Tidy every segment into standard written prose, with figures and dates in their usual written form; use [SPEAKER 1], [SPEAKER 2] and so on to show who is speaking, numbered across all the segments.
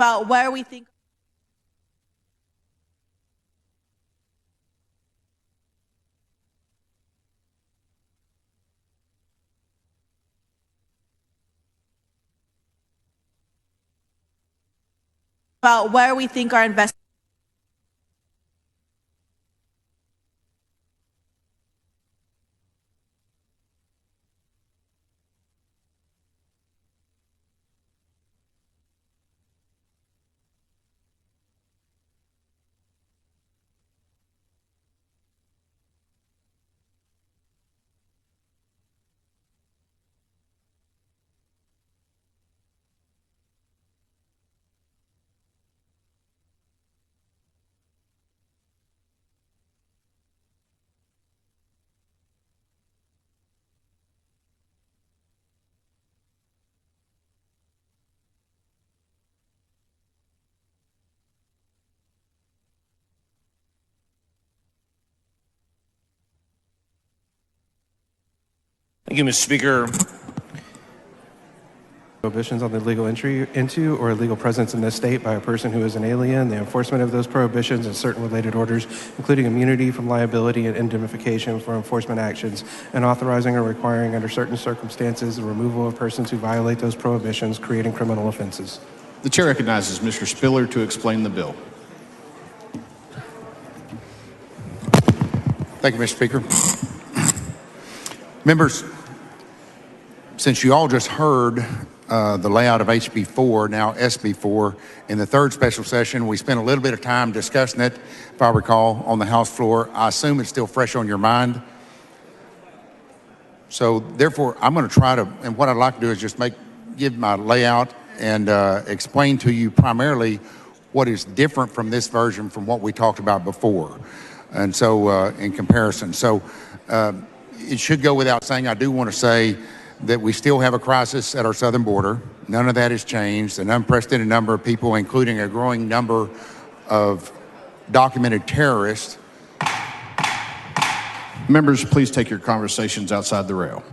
[SPEAKER 1] about where we think our investment
[SPEAKER 2] Thank you, Mr. Speaker.
[SPEAKER 3] Prohibitions on the legal entry into or illegal presence in this state by a person who is an alien, the enforcement of those prohibitions and certain related orders, including immunity from liability and indemnification for enforcement actions, and authorizing or requiring under certain circumstances the removal of persons who violate those prohibitions, creating criminal offenses.
[SPEAKER 4] The chair recognizes Mr. Spiller to explain the bill.
[SPEAKER 5] Thank you, Mr. Speaker. Members, since you all just heard the layout of HB4, now SB4, in the third special session, we spent a little bit of time discussing it, if I recall, on the House floor. I assume it's still fresh on your mind. So therefore, I'm going to try to, and what I'd like to do is just give my layout and explain to you primarily what is different from this version from what we talked about before. And so in comparison. So it should go without saying, I do want to say that we still have a crisis at our southern border. None of that has changed. An unprecedented number of people, including a growing number of documented terrorists.
[SPEAKER 4] Members, please take your conversations outside the rail.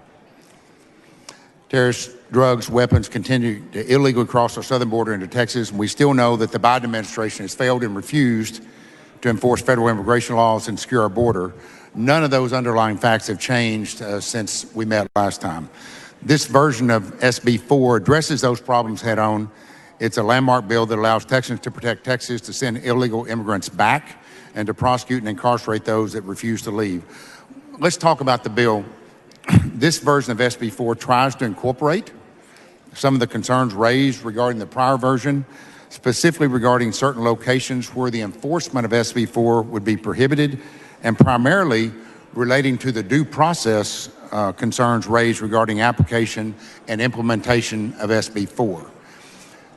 [SPEAKER 5] Terrorists, drugs, weapons continue to illegally cross our southern border into Texas, and we still know that the Biden administration has failed and refused to enforce federal immigration laws and secure our border. None of those underlying facts have changed since we met last time. This version of SB4 addresses those problems head on. It's a landmark bill that allows Texans to protect Texas, to send illegal immigrants back, and to prosecute and incarcerate those that refuse to leave. Let's talk about the bill. This version of SB4 tries to incorporate some of the concerns raised regarding the prior version, specifically regarding certain locations where the enforcement of SB4 would be prohibited, and primarily relating to the due process concerns raised regarding application and implementation of SB4.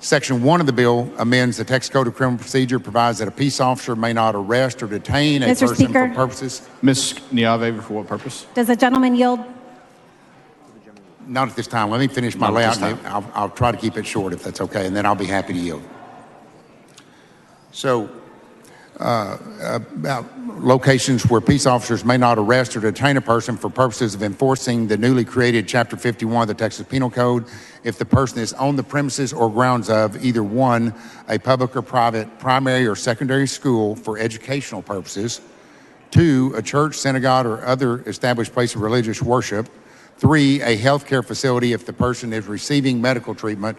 [SPEAKER 5] Section 1 of the bill amends the Texas Code of Criminal Procedure, provides that a peace officer may not arrest or detain a person for purposes.
[SPEAKER 4] Ms. Niave, for what purpose?
[SPEAKER 6] Does the gentleman yield?
[SPEAKER 5] Not at this time. Let me finish my layout. I'll try to keep it short if that's okay, and then I'll be happy to yield. So, about locations where peace officers may not arrest or detain a person for purposes of enforcing the newly created Chapter 51 of the Texas Penal Code if the person is on the premises or grounds of either one, a public or private primary or secondary school for educational purposes, two, a church, synagogue, or other established place of religious worship, three, a healthcare facility if the person is receiving medical treatment,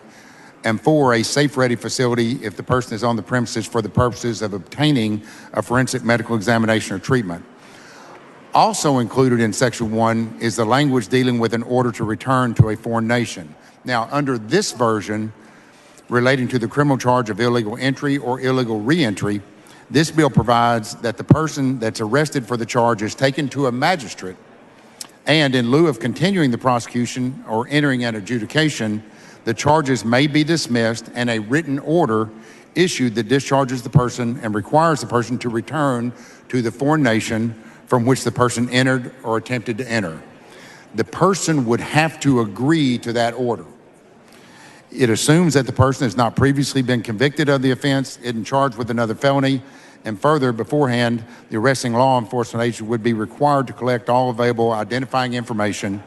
[SPEAKER 5] and four, a safe-ready facility if the person is on the premises for the purposes of obtaining a forensic medical examination or treatment. Also included in Section 1 is the language dealing with an order to return to a foreign nation. Now, under this version, relating to the criminal charge of illegal entry or illegal re-entry, this bill provides that the person that's arrested for the charge is taken to a magistrate, and in lieu of continuing the prosecution or entering an adjudication, the charges may be dismissed and a written order issued that discharges the person and requires the person to return to the foreign nation from which the person entered or attempted to enter. The person would have to agree to that order. It assumes that the person has not previously been convicted of the offense, isn't charged with another felony, and further, beforehand, the arresting law enforcement agent would be required to collect all available identifying information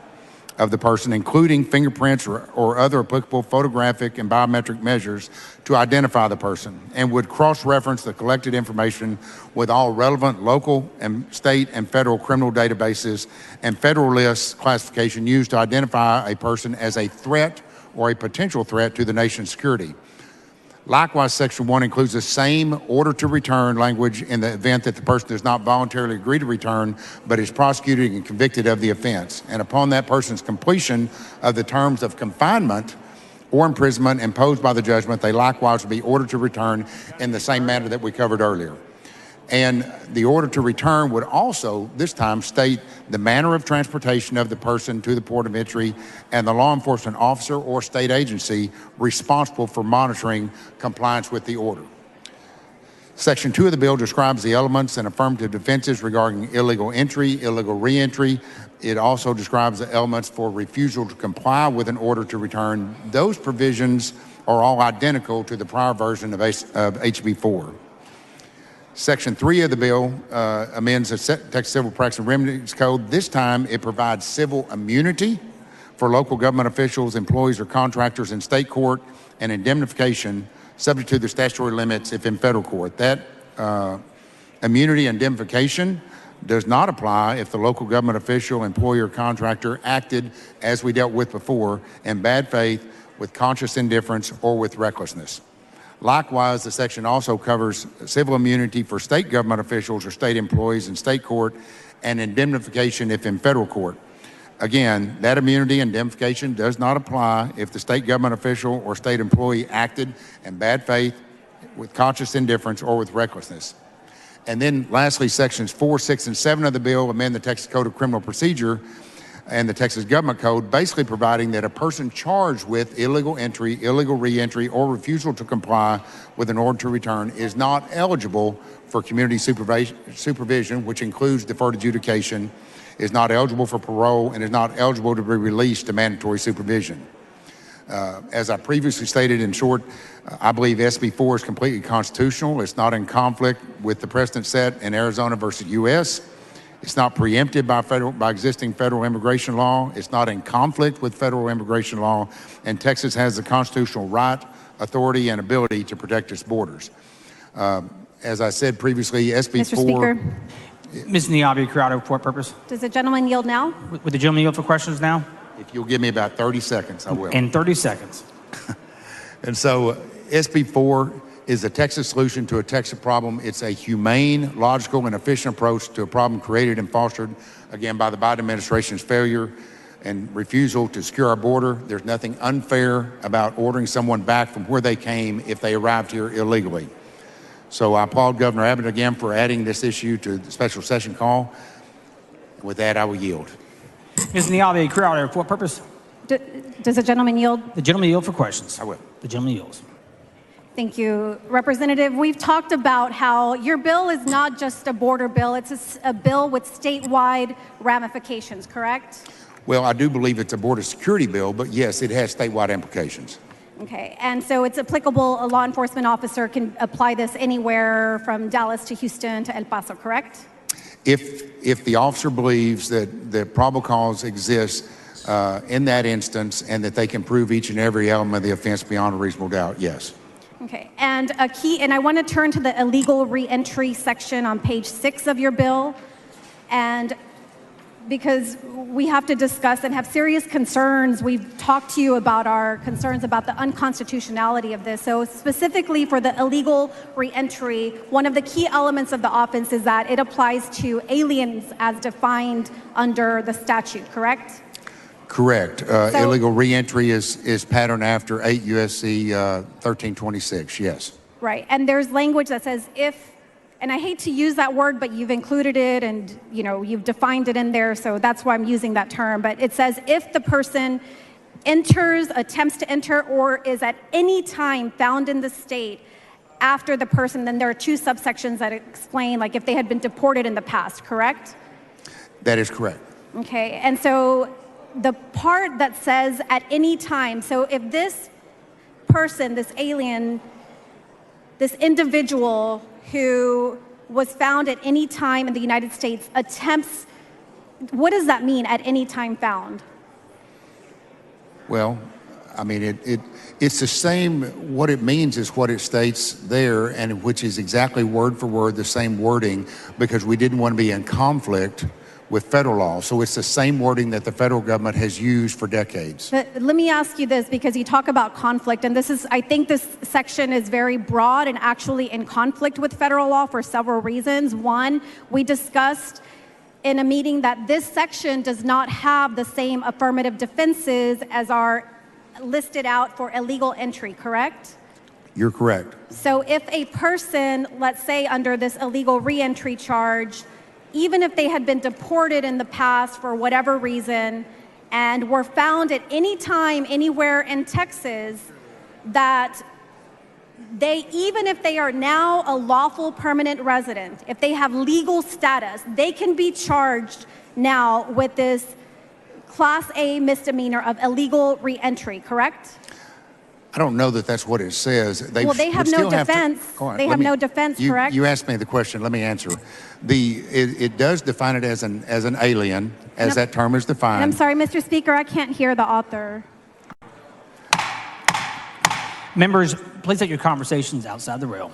[SPEAKER 5] of the person, including fingerprints or other applicable photographic and biometric measures to identify the person, and would cross-reference the collected information with all relevant local and state and federal criminal databases and federal list classification used to identify a person as a threat or a potential threat to the nation's security. Likewise, Section 1 includes the same order to return language in the event that the person does not voluntarily agree to return, but is prosecuted and convicted of the offense. And upon that person's completion of the terms of confinement or imprisonment imposed by the judgment, they likewise will be ordered to return in the same manner that we covered earlier. And the order to return would also, this time, state the manner of transportation of the person to the port of entry and the law enforcement officer or state agency responsible for monitoring compliance with the order. Section 2 of the bill describes the elements and affirmative defenses regarding illegal entry, illegal reentry. It also describes the elements for refusal to comply with an order to return. Those provisions are all identical to the prior version of SB4. Section 3 of the bill amends the Texas Civil Practice and Remedies Code. This time, it provides civil immunity for local government officials, employees, or contractors in state court, and indemnification subject to the statutory limits if in federal court. That immunity and indemnification does not apply if the local government official, employee, or contractor acted, as we dealt with before, in bad faith, with conscious indifference, or with recklessness. Likewise, the section also covers civil immunity for state government officials or state employees in state court and indemnification if in federal court. Again, that immunity and indemnification does not apply if the state government official or state employee acted in bad faith, with conscious indifference, or with recklessness. And then lastly, sections 4, 6, and 7 of the bill amend the Texas Code of Criminal Procedure and the Texas Government Code, basically providing that a person charged with illegal entry, illegal reentry, or refusal to comply with an order to return is not eligible for community supervision, which includes deferred adjudication, is not eligible for parole, and is not eligible to be released to mandatory supervision. As I previously stated, in short, I believe SB4 is completely constitutional. It's not in conflict with the precedent set in Arizona versus U.S. It's not preempted by existing federal immigration law. It's not in conflict with federal immigration law. And Texas has the constitutional right, authority, and ability to protect its borders. As I said previously, SB4...
[SPEAKER 2] Mr. Speaker.
[SPEAKER 6] Ms. Niabi, you're out of report purpose.
[SPEAKER 2] Does the gentleman yield now?
[SPEAKER 6] Would the gentleman yield for questions now?
[SPEAKER 5] If you'll give me about 30 seconds, I will.
[SPEAKER 6] In 30 seconds.
[SPEAKER 5] And so SB4 is a Texas solution to a Texas problem. It's a humane, logical, and efficient approach to a problem created and fostered, again, by the Biden administration's failure and refusal to secure our border. There's nothing unfair about ordering someone back from where they came if they arrived here illegally. So I applaud Governor Abbott again for adding this issue to the special session call. With that, I will yield.
[SPEAKER 6] Ms. Niabi, you're out of report purpose.
[SPEAKER 2] Does the gentleman yield?
[SPEAKER 6] The gentleman yield for questions.
[SPEAKER 5] I will.
[SPEAKER 6] The gentleman yields.
[SPEAKER 2] Thank you, Representative. We've talked about how your bill is not just a border bill, it's a bill with statewide ramifications, correct?
[SPEAKER 5] Well, I do believe it's a border security bill, but yes, it has statewide implications.
[SPEAKER 2] Okay, and so it's applicable, a law enforcement officer can apply this anywhere from Dallas to Houston to El Paso, correct?
[SPEAKER 5] If the officer believes that the probable cause exists in that instance and that they can prove each and every element of the offense beyond a reasonable doubt, yes.
[SPEAKER 2] Okay, and I want to turn to the illegal reentry section on page 6 of your bill, and because we have to discuss and have serious concerns. We've talked to you about our concerns about the unconstitutionality of this. So specifically for the illegal reentry, one of the key elements of the offense is that it applies to aliens as defined under the statute, correct?
[SPEAKER 5] Correct. Illegal reentry is patterned after 8 U.S.C. 1326, yes.
[SPEAKER 2] Right, and there's language that says if, and I hate to use that word, but you've included it and you've defined it in there, so that's why I'm using that term. But it says if the person enters, attempts to enter, or is at any time found in the state after the person, then there are 2 subsections that explain like if they had been deported in the past, correct?
[SPEAKER 5] That is correct.
[SPEAKER 2] Okay, and so the part that says at any time, so if this person, this alien, this individual who was found at any time in the United States attempts, what does that mean, at any time found?
[SPEAKER 5] Well, I mean, it's the same. What it means is what it states there, and which is exactly word for word the same wording, because we didn't want to be in conflict with federal law. So it's the same wording that the federal government has used for decades.
[SPEAKER 2] But let me ask you this, because you talk about conflict, and I think this section is very broad and actually in conflict with federal law for several reasons. One, we discussed in a meeting that this section does not have the same affirmative defenses as are listed out for illegal entry, correct?
[SPEAKER 5] You're correct.
[SPEAKER 2] So if a person, let's say under this illegal reentry charge, even if they had been deported in the past for whatever reason and were found at any time anywhere in Texas, that even if they are now a lawful permanent resident, if they have legal status, they can be charged now with this Class A misdemeanor of illegal reentry, correct?
[SPEAKER 5] I don't know that that's what it says.
[SPEAKER 2] They have no defense. They have no defense, correct?
[SPEAKER 5] You asked me the question. Let me answer. It does define it as an alien, as that term is defined.
[SPEAKER 2] And I'm sorry, Mr. Speaker, I can't hear the author.
[SPEAKER 6] Members, please take your conversations outside the rail.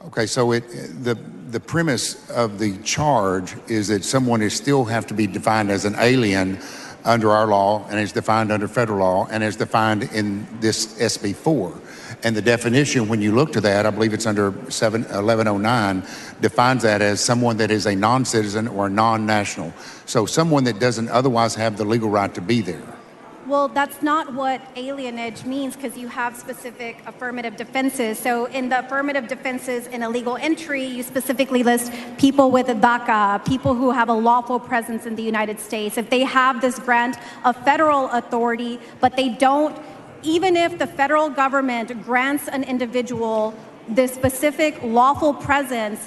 [SPEAKER 5] Okay, so the premise of the charge is that someone is still have to be defined as an alien under our law, and is defined under federal law, and is defined in this SB4. And the definition, when you look to that, I believe it's under 1109, defines that as someone that is a non-citizen or a non-national. So someone that doesn't otherwise have the legal right to be there.
[SPEAKER 2] Well, that's not what alienage means, because you have specific affirmative defenses. So in the affirmative defenses in illegal entry, you specifically list people with DACA, people who have a lawful presence in the United States. If they have this grant of federal authority, but they don't, even if the federal government grants an individual this specific lawful presence,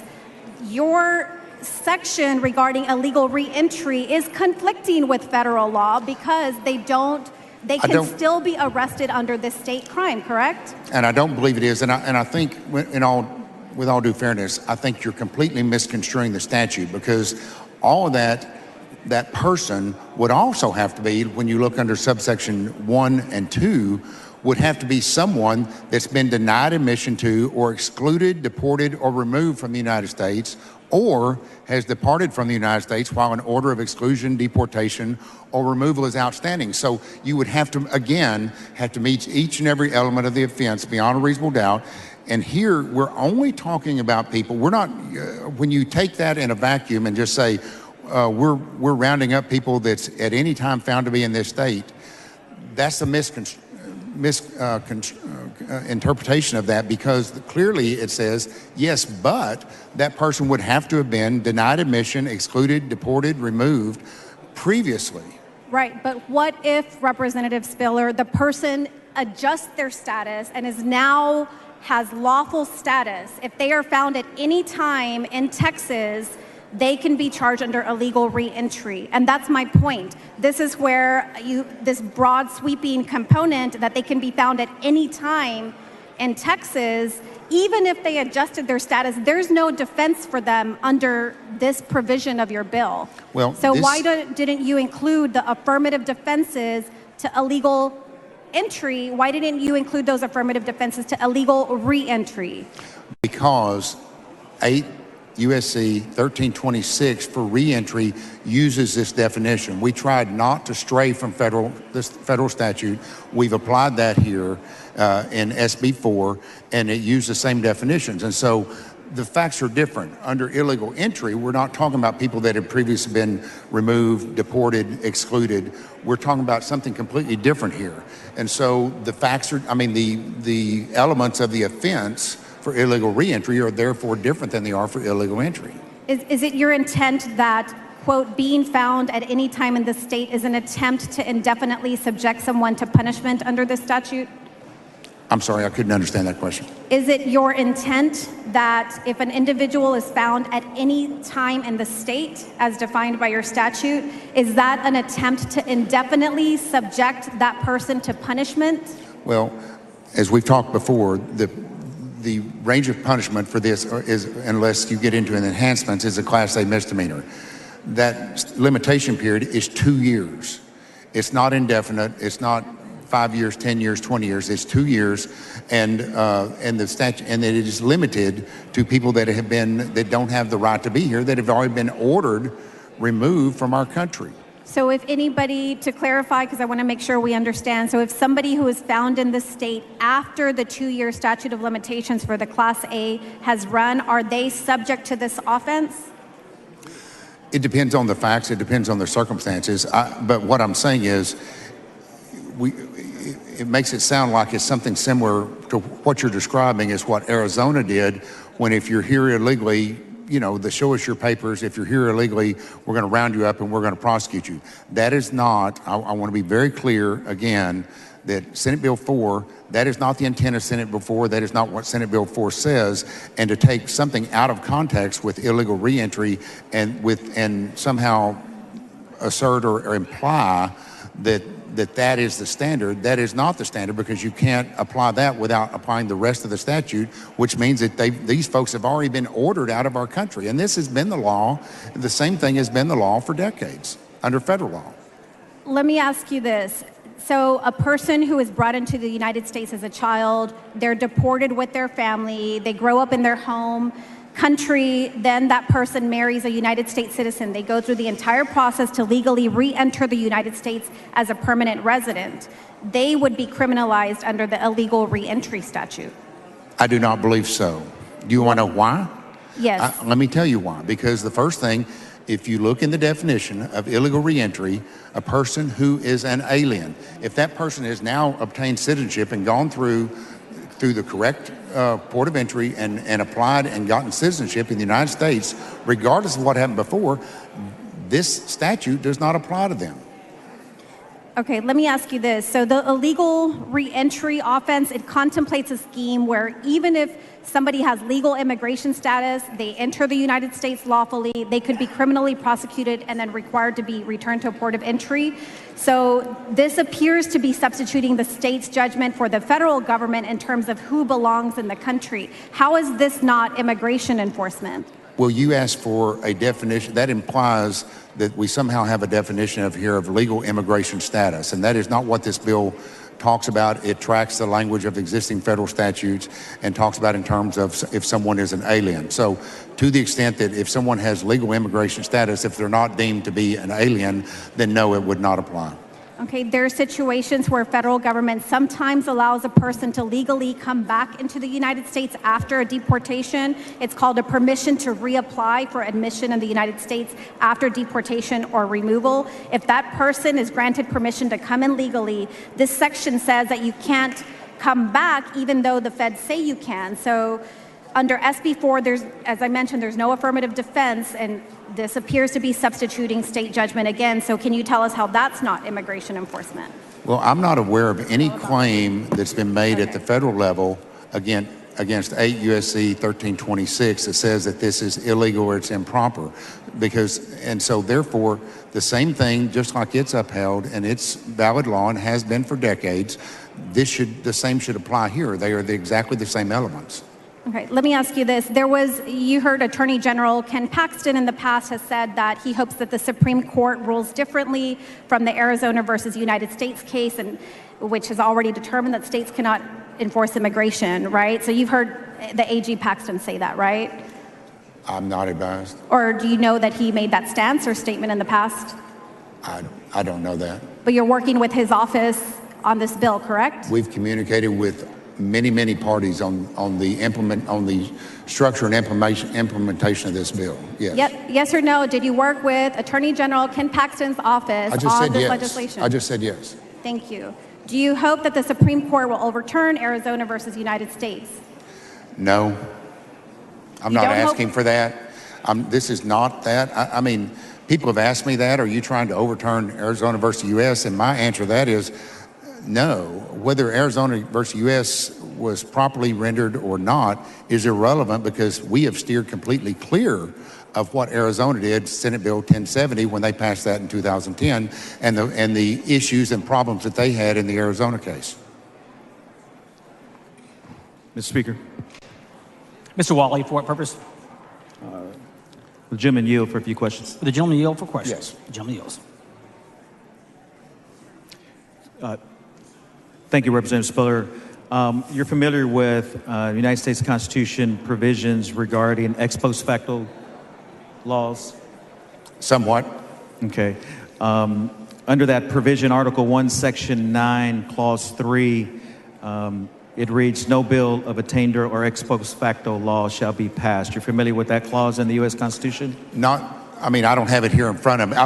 [SPEAKER 2] your section regarding illegal reentry is conflicting with federal law, because they can still be arrested under this state crime, correct?
[SPEAKER 5] And I don't believe it is. And I think, with all due fairness, I think you're completely misconstruing the statute, because all of that person would also have to be, when you look under subsection 1 and 2, would have to be someone that's been denied admission to, or excluded, deported, or removed from the United States, or has departed from the United States while an order of exclusion, deportation, or removal is outstanding. So you would have to meet each and every element of the offense beyond a reasonable doubt. And here, we're only talking about people. We're not, when you take that in a vacuum and just say, we're rounding up people that's at any time found to be in this state, that's a interpretation of that, because clearly it says, yes, but that person would have to have been denied admission, excluded, deported, removed previously.
[SPEAKER 2] Right, but what if, Representative Spiller, the person adjusts their status and has lawful status? If they are found at any time in Texas, they can be charged under illegal reentry. And that's my point. This is where this broad sweeping component that they can be found at any time in Texas, even if they adjusted their status, there's no defense for them under this provision of your bill.
[SPEAKER 5] Well,
[SPEAKER 2] so why didn't you include the affirmative defenses to illegal entry? Why didn't you include those affirmative defenses to illegal reentry? Because
[SPEAKER 5] 8 USC 1326 for reentry uses this definition. We tried not to stray from this federal statute. We've applied that here in SB4, and it used the same definitions. And so the facts are different. Under illegal entry, we're not talking about people that have previously been removed, deported, excluded. We're talking about something completely different here. And so the facts are, the elements of the offense for illegal reentry are therefore different than they are for illegal entry.
[SPEAKER 2] Is it your intent that, quote, being found at any time in the state is an attempt to indefinitely subject someone to punishment under this statute?
[SPEAKER 5] I'm sorry, I couldn't understand that question.
[SPEAKER 2] Is it your intent that if an individual is found at any time in the state, as defined by your statute, is that an attempt to indefinitely subject that person to punishment?
[SPEAKER 5] Well, as we've talked before, the range of punishment for this is, unless you get into an enhancement, is a Class A misdemeanor. That limitation period is 2 years. It's not indefinite. It's not 5 years, 10 years, 20 years. It's 2 years, and the statute, and that it is limited to people that don't have the right to be here, that have already been ordered removed from our country.
[SPEAKER 2] So if anybody, to clarify, because I want to make sure we understand, so if somebody who is found in the state after the 2-year statute of limitations for the Class A has run, are they subject to this offense?
[SPEAKER 5] It depends on the facts. It depends on the circumstances. But what I'm saying is, it makes it sound like it's something similar to what you're describing is what Arizona did when if you're here illegally, show us your papers. If you're here illegally, we're going to round you up and we're going to prosecute you. That is not, I want to be very clear again, that Senate Bill 4, that is not the intent of Senate Bill 4. That is not what Senate Bill 4 says. And to take something out of context with illegal reentry and somehow assert or imply that is the standard, that is not the standard, because you can't apply that without applying the rest of the statute, which means that these folks have already been ordered out of our country. And this has been the law. The same thing has been the law for decades under federal law.
[SPEAKER 2] Let me ask you this. So a person who is brought into the United States as a child, they're deported with their family, they grow up in their home country, then that person marries a United States citizen. They go through the entire process to legally re-enter the United States as a permanent resident. They would be criminalized under the illegal re-entry statute.
[SPEAKER 5] I do not believe so. Do you want to know why?
[SPEAKER 2] Yes.
[SPEAKER 5] Let me tell you why. Because the first thing, if you look in the definition of illegal reentry, a person who is an alien, if that person has now obtained citizenship and gone through the correct port of entry and applied and gotten citizenship in the United States, regardless of what happened before, this statute does not apply to them.
[SPEAKER 2] Okay, let me ask you this. So the illegal re-entry offense, it contemplates a scheme where even if somebody has legal immigration status, they enter the United States lawfully, they could be criminally prosecuted and then required to be returned to a port of entry. So this appears to be substituting the state's judgment for the federal government in terms of who belongs in the country. How is this not immigration enforcement?
[SPEAKER 5] Well, you asked for a definition. That implies that we somehow have a definition of legal immigration status, and that is not what this bill talks about. It tracks the language of existing federal statutes and talks about in terms of if someone is an alien. So to the extent that if someone has legal immigration status, if they're not deemed to be an alien, then no, it would not apply.
[SPEAKER 2] Okay, there are situations where federal government sometimes allows a person to legally come back into the United States after a deportation. It's called a permission to reapply for admission in the United States after deportation or removal. If that person is granted permission to come in legally, this section says that you can't come back even though the feds say you can. So under SB4, as I mentioned, there's no affirmative defense, and this appears to be substituting state judgment again. So can you tell us how that's not immigration enforcement?
[SPEAKER 5] Well, I'm not aware of any claim that's been made at the federal level against 8 U.S.C. 1326 that says that this is illegal or it's improper. And so therefore, the same thing, just like it's upheld and it's valid law and has been for decades, the same should apply here. They are exactly the same elements.
[SPEAKER 2] Okay, let me ask you this. You heard Attorney General Ken Paxton in the past has said that he hopes that the Supreme Court rules differently from the Arizona versus United States case, which has already determined that states cannot enforce immigration, right? So you've heard the AG Paxton say that, right?
[SPEAKER 5] I'm not advised.
[SPEAKER 2] Or do you know that he made that stance or statement in the past?
[SPEAKER 5] I don't know that.
[SPEAKER 2] But you're working with his office on this bill, correct?
[SPEAKER 5] We've communicated with many parties on the structure and implementation of this bill. Yes.
[SPEAKER 2] Yes or no? Did you work with Attorney General Ken Paxton's office on this legislation?
[SPEAKER 5] I just said yes.
[SPEAKER 2] Thank you. Do you hope that the Supreme Court will overturn Arizona versus United States?
[SPEAKER 5] No. I'm not asking for that. This is not that. I mean, people have asked me that. Are you trying to overturn Arizona versus U.S.? And my answer to that is no. Whether Arizona versus U.S. was properly rendered or not is irrelevant, because we have steered completely clear of what Arizona did, Senate Bill 1070, when they passed that in 2010, and the issues and problems that they had in the Arizona case.
[SPEAKER 7] Mr. Speaker.
[SPEAKER 6] Mr. Wally, for what purpose?
[SPEAKER 7] The gentleman yield for a few questions.
[SPEAKER 6] The gentleman yield for questions.
[SPEAKER 5] Yes.
[SPEAKER 6] The gentleman yields.
[SPEAKER 7] Thank you, Representative Spiller. You're familiar with the United States Constitution provisions regarding ex post facto laws?
[SPEAKER 5] Somewhat.
[SPEAKER 7] Okay. Under that provision, Article 1, Section 9, Clause 3, it reads, no bill of attainder or ex post facto law shall be passed. You're familiar with that clause in the U.S. Constitution?
[SPEAKER 5] I don't have it here in front of me.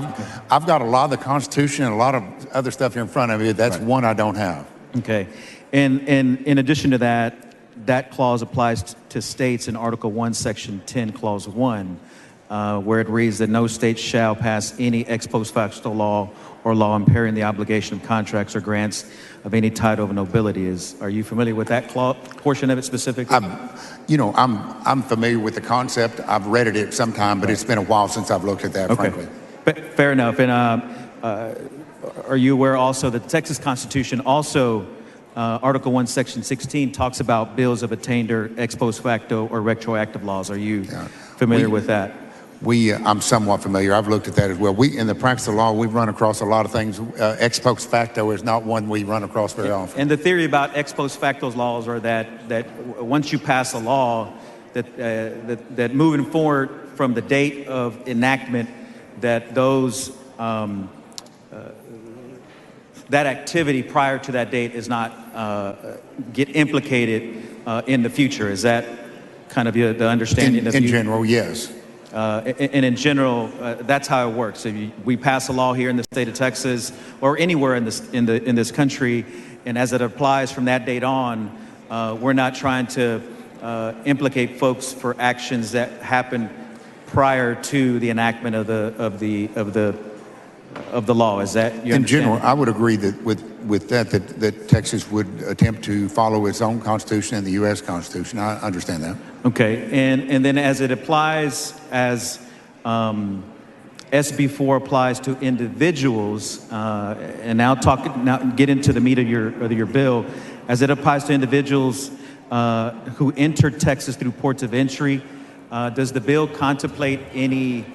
[SPEAKER 5] I've got a lot of the Constitution and a lot of other stuff here in front of me. That's one I don't have.
[SPEAKER 7] Okay. And in addition to that, that clause applies to states in Article 1, Section 10, Clause 1, where it reads that no state shall pass any ex post facto law or law impairing the obligation of contracts or grants of any title of nobility. Are you familiar with that portion of it specifically?
[SPEAKER 5] I'm familiar with the concept. I've read it sometime, but it's been a while since I've looked at that, frankly.
[SPEAKER 7] Fair enough. And are you aware also that the Texas Constitution also, Article 1, Section 16, talks about bills of attainder, ex post facto, or retroactive laws? Are you familiar with that?
[SPEAKER 5] I'm somewhat familiar. I've looked at that as well. In the practice of law, we've run across a lot of things. Ex post facto is not one we run across very often.
[SPEAKER 7] And the theory about ex post facto laws are that once you pass a law, that moving forward from the date of enactment, that those that activity prior to that date is not get implicated in the future. Is that kind of the understanding?
[SPEAKER 5] In general, yes.
[SPEAKER 7] And in general, that's how it works. If we pass a law here in the state of Texas or anywhere in this country, and as it applies from that date on, we're not trying to implicate folks for actions that happen prior to the enactment of the law. Is that your
[SPEAKER 5] in general? I would agree that with that Texas would attempt to follow its own constitution and the U.S. Constitution. I understand that.
[SPEAKER 7] Okay, and then as it applies, as SB4 applies to individuals, and now get into the meat of your bill, as it applies to individuals who enter Texas through ports of entry, does the bill contemplate any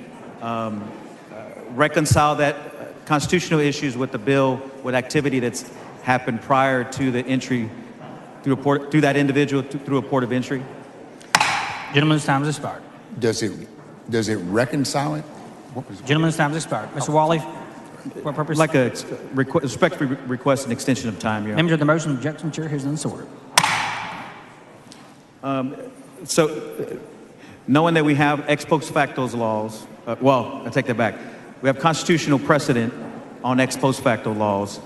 [SPEAKER 7] reconcile that constitutional issues with the bill with activity that's happened prior to the entry through that individual through a port of entry?
[SPEAKER 6] Gentleman's time has expired.
[SPEAKER 5] Does it reconcile it?
[SPEAKER 6] Gentleman's time has expired. Mr. Wally, what purpose?
[SPEAKER 7] Like a respectfully request an extension of time. Yeah.
[SPEAKER 6] Members of the motion, objection, chair hears none, so ordered.
[SPEAKER 7] So, knowing that we have ex post facto laws, I take that back. We have constitutional precedent on ex post facto laws,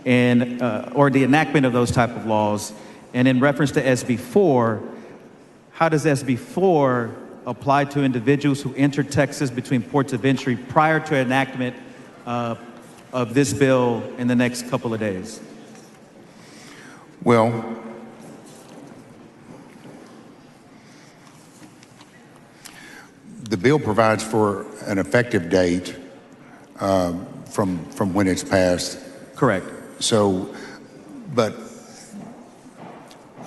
[SPEAKER 7] and or the enactment of those type of laws. And in reference to SB4, how does SB4 apply to individuals who enter Texas between ports of entry prior to enactment of this bill in the next couple of days?
[SPEAKER 5] Well, the bill provides for an effective date from when it's passed.
[SPEAKER 7] Correct.
[SPEAKER 5] So, but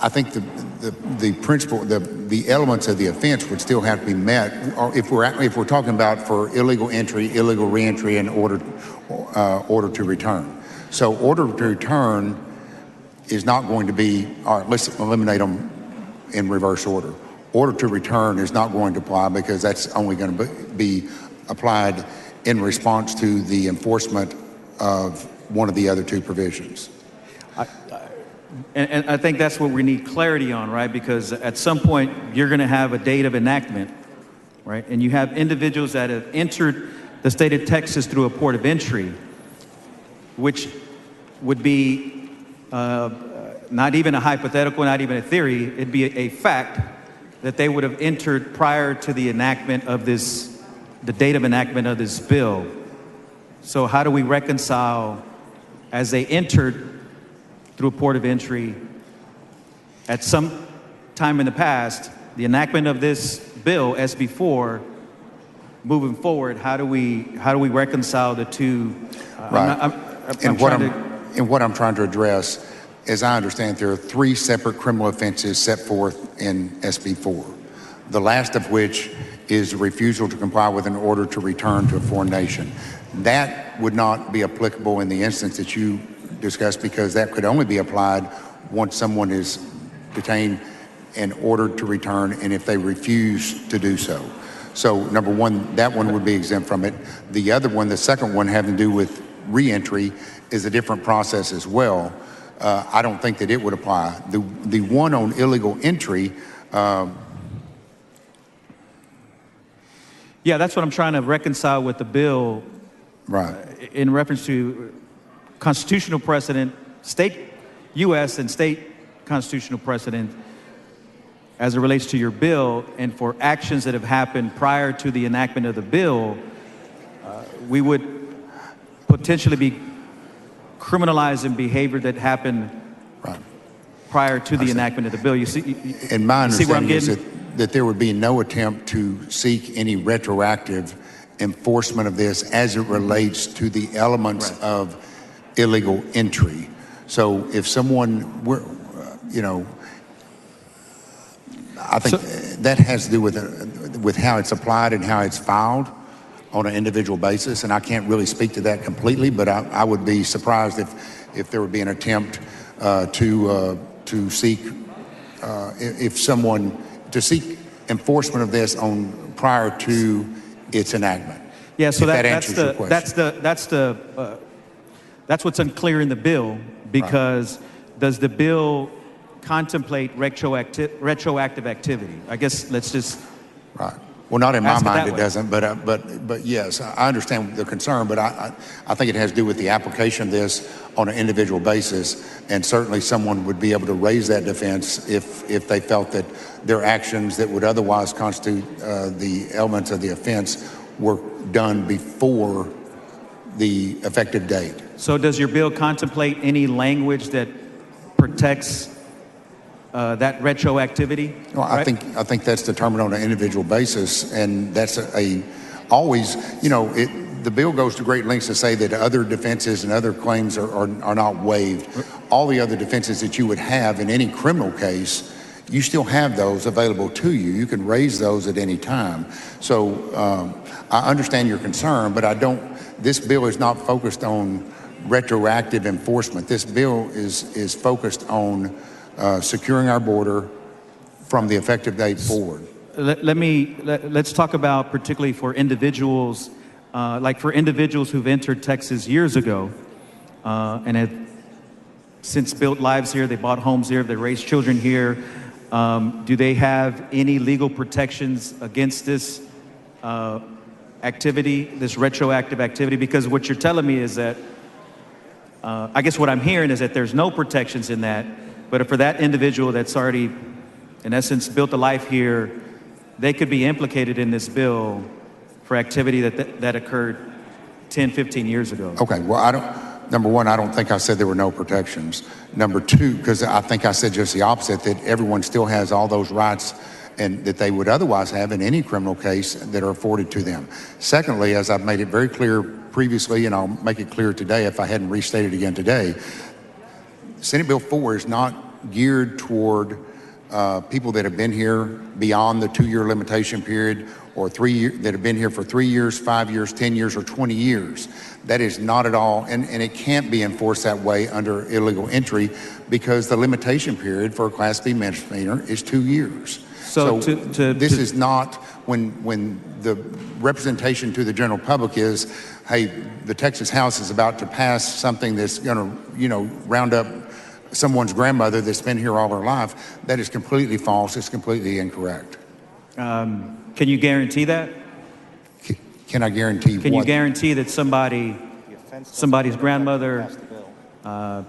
[SPEAKER 5] I think the principle, the elements of the offense would still have to be met. Or if we're talking about for illegal entry, illegal reentry, and order to return. So order to return is not going to be. All right, let's eliminate them in reverse order. Order to return is not going to apply because that's only going to be applied in response to the enforcement of one of the other two provisions.
[SPEAKER 7] And I think that's what we need clarity on, right? Because at some point, you're going to have a date of enactment, right? And you have individuals that have entered the state of Texas through a port of entry, which would be not even a hypothetical, not even a theory. It'd be a fact that they would have entered prior to the enactment of this, the date of enactment of this bill. So how do we reconcile as they entered through a port of entry at some time in the past, the enactment of this bill, SB4, moving forward, how do we reconcile the two?
[SPEAKER 5] Right. And what I'm trying to address, as I understand, there are three separate criminal offenses set forth in SB4. The last of which is a refusal to comply with an order to return to a foreign nation. That would not be applicable in the instance that you discussed, because that could only be applied once someone is detained and ordered to return, and if they refuse to do so. So number one, that one would be exempt from it. The other one, the second one, having to do with reentry, is a different process as well. I don't think that it would apply. The one on illegal entry,
[SPEAKER 7] Yeah, that's what I'm trying to reconcile with the bill
[SPEAKER 5] right.
[SPEAKER 7] in reference to constitutional precedent, state, U.S. and state constitutional precedent as it relates to your bill, and for actions that have happened prior to the enactment of the bill, we would potentially be criminalizing behavior that happened
[SPEAKER 5] Right.
[SPEAKER 7] prior to the enactment of the bill. You see,
[SPEAKER 5] And my
[SPEAKER 7] you see where I'm
[SPEAKER 5] understanding is
[SPEAKER 7] getting?
[SPEAKER 5] that there would be no attempt to seek any retroactive enforcement of this as it relates to the elements
[SPEAKER 7] Right.
[SPEAKER 5] of illegal entry. So if someone were, I think that has to do with how it's applied and how it's filed on an individual basis, and I can't really speak to that completely, but I would be surprised if there would be an attempt to seek to seek enforcement of this on prior to its enactment.
[SPEAKER 7] Yeah, so
[SPEAKER 5] If that
[SPEAKER 7] that's
[SPEAKER 5] answers your question.
[SPEAKER 7] that's what's unclear in the bill, because does the bill contemplate retroactive activity? I guess let's just
[SPEAKER 5] Right. Well, not in my
[SPEAKER 7] Ask it
[SPEAKER 5] mind
[SPEAKER 7] that
[SPEAKER 5] it
[SPEAKER 7] way.
[SPEAKER 5] doesn't, but yes, I understand the concern, but I think it has to do with the application of this on an individual basis, and certainly someone would be able to raise that defense if they felt that their actions that would otherwise constitute the elements of the offense were done before the effective date.
[SPEAKER 7] So does your bill contemplate any language that protects that retroactivity?
[SPEAKER 5] Well, I think that's determined on an individual basis, and that's always, the bill goes to great lengths to say that other defenses and other claims are not waived. All the other defenses that you would have in any criminal case, you still have those available to you. You can raise those at any time. So I understand your concern, but this bill is not focused on retroactive enforcement. This bill is focused on securing our border from the effective date forward.
[SPEAKER 7] Let's talk about particularly for individuals, like for individuals who've entered Texas years ago and have since built lives here, they bought homes here, they raised children here. Do they have any legal protections against this activity, this retroactive activity? Because what you're telling me is that, I guess what I'm hearing is that there's no protections in that. But for that individual that's already, in essence, built a life here, they could be implicated in this bill for activity that occurred 10, 15 years ago.
[SPEAKER 5] Okay, well, number one, I don't think I said there were no protections. Number two, because I think I said just the opposite, that everyone still has all those rights and that they would otherwise have in any criminal case that are afforded to them. Secondly, as I've made it very clear previously, and I'll make it clear today if I hadn't restated again today, Senate Bill 4 is not geared toward people that have been here beyond the 2-year limitation period, or 3 years that have been here for 3 years, 5 years, 10 years, or 20 years. That is not at all, and it can't be enforced that way under illegal entry, because the limitation period for a Class B misdemeanor is 2 years. So this is not when the representation to the general public is, hey, the Texas House is about to pass something that's going to, round up someone's grandmother that's been here all her life. That is completely false. It's completely incorrect.
[SPEAKER 7] Can you guarantee that?
[SPEAKER 5] Can I guarantee
[SPEAKER 7] Can
[SPEAKER 5] what?
[SPEAKER 7] you guarantee that somebody's grandmother,
[SPEAKER 5] I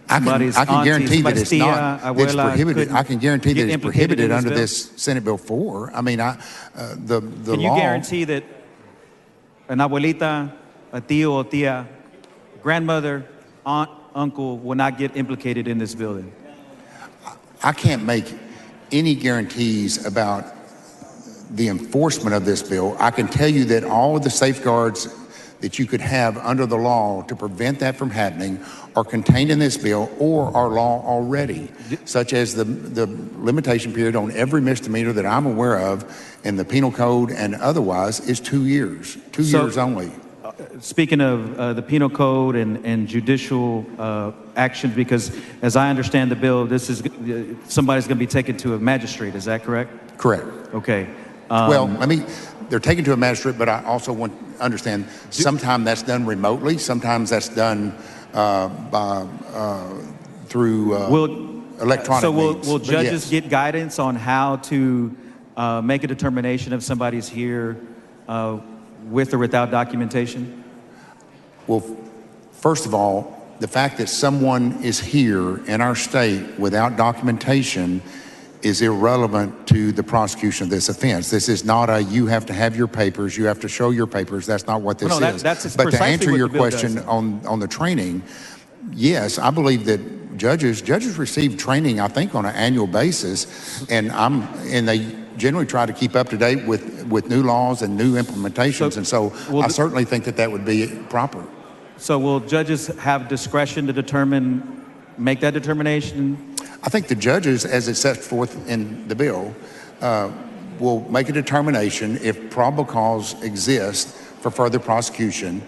[SPEAKER 5] can
[SPEAKER 7] auntie,
[SPEAKER 5] guarantee that it's not.
[SPEAKER 7] somebody's
[SPEAKER 5] It's
[SPEAKER 7] tia,
[SPEAKER 5] prohibited.
[SPEAKER 7] abuela
[SPEAKER 5] I can guarantee that
[SPEAKER 7] get
[SPEAKER 5] it's
[SPEAKER 7] implicated in
[SPEAKER 5] prohibited under
[SPEAKER 7] bill?
[SPEAKER 5] this Senate Bill 4. I mean, the
[SPEAKER 7] Can you
[SPEAKER 5] law.
[SPEAKER 7] guarantee that an abuelita, a tío or tia, grandmother, aunt, uncle will not get implicated in this bill?
[SPEAKER 5] I can't make any guarantees about the enforcement of this bill. I can tell you that all of the safeguards that you could have under the law to prevent that from happening are contained in this bill or are law already, such as the limitation period on every misdemeanor that I'm aware of in the penal code and otherwise is 2 years, 2 years only.
[SPEAKER 7] speaking of the penal code and judicial actions, because as I understand the bill, this is somebody's going to be taken to a magistrate. Is that correct?
[SPEAKER 5] Correct.
[SPEAKER 7] Okay.
[SPEAKER 5] Well, they're taken to a magistrate, but I also want to understand, sometimes that's done remotely, sometimes that's done through electronic means.
[SPEAKER 7] Will
[SPEAKER 5] But
[SPEAKER 7] judges
[SPEAKER 5] yes.
[SPEAKER 7] get guidance on how to make a determination if somebody's here with or without documentation?
[SPEAKER 5] Well, first of all, the fact that someone is here in our state without documentation is irrelevant to the prosecution of this offense. This is not a, you have to have your papers, you have to show your papers. That's not what this
[SPEAKER 7] Well, no,
[SPEAKER 5] is.
[SPEAKER 7] that's
[SPEAKER 5] But to
[SPEAKER 7] precisely
[SPEAKER 5] answer
[SPEAKER 7] what
[SPEAKER 5] your
[SPEAKER 7] the bill
[SPEAKER 5] question
[SPEAKER 7] does.
[SPEAKER 5] on the training, yes, I believe that judges receive training, I think, on an annual basis, and they generally try to keep up to date with new laws and new implementations, and so I certainly think that would be proper.
[SPEAKER 7] So will judges have discretion to make that determination?
[SPEAKER 5] I think the judges, as it's set forth in the bill, will make a determination if probable cause exists for further prosecution,